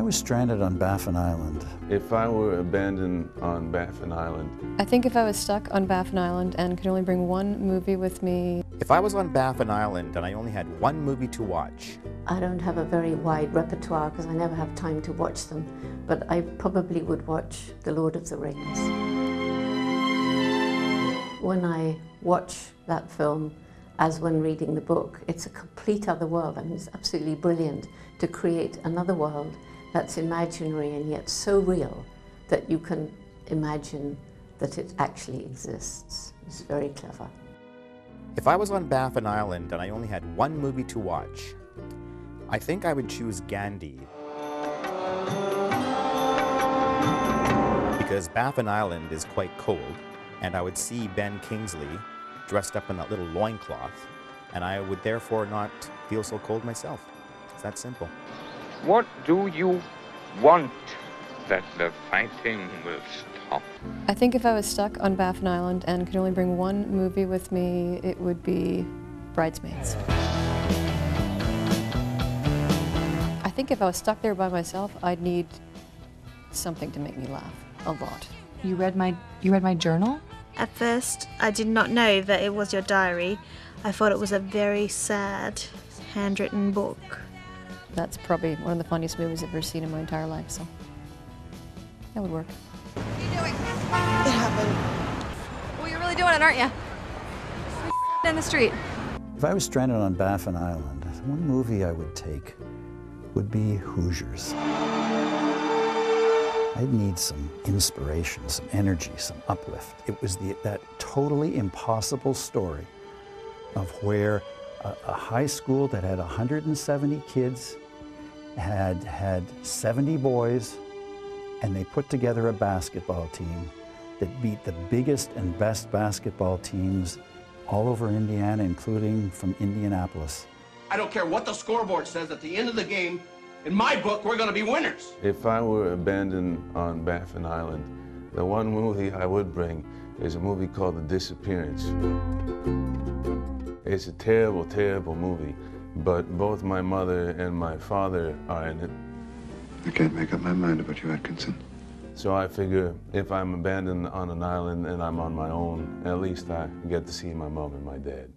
was stranded on Baffin Island. If I were abandoned on Baffin Island. I think if I was stuck on Baffin Island and could only bring one movie with me. If I was on Baffin Island and I only had one movie to watch. I don't have a very wide repertoire because I never have time to watch them, but I probably would watch The Lord of the Rings. When I watch that film, as when reading the book, it's a complete other world. I mean, it's absolutely brilliant to create another world that's imaginary and yet so real that you can imagine that it actually exists. It's very clever. If I was on Baffin Island and I only had one movie to watch, I think I would choose Gandhi. Because Baffin Island is quite cold, and I would see Ben Kingsley dressed up in that little loincloth, and I would therefore not feel so cold myself. It's that simple. What do you want that the fighting will stop? I think if I was stuck on Baffin Island and could only bring one movie with me, it would be Bridesmaids. I think if I was stuck there by myself, I'd need something to make me laugh a lot. You read my journal? At first, I did not know that it was your diary. I thought it was a very sad, handwritten book. That's probably one of the funniest movies I've ever seen in my entire life, so that would work. What are you doing? It happened. Well, you're really doing it, aren't you? In the street. If I was stranded on Baffin Island, one movie I would take would be Hoosiers. I'd need some inspiration, some energy, some uplift. It was that totally impossible story of where a high school that had 170 kids had 70 boys, and they put together a basketball team that beat the biggest and best basketball teams all over Indiana, including from Indianapolis. I don't care what the scoreboard says, at the end of the game, in my book, we're going to be winners. If I were abandoned on Baffin Island, the one movie I would bring is a movie called The Disappearance. It's a terrible, terrible movie, but both my mother and my father are in it. I can't make up my mind about you, Atkinson. So I figure if I'm abandoned on an island and I'm on my own, at least I get to see my mom and my dad.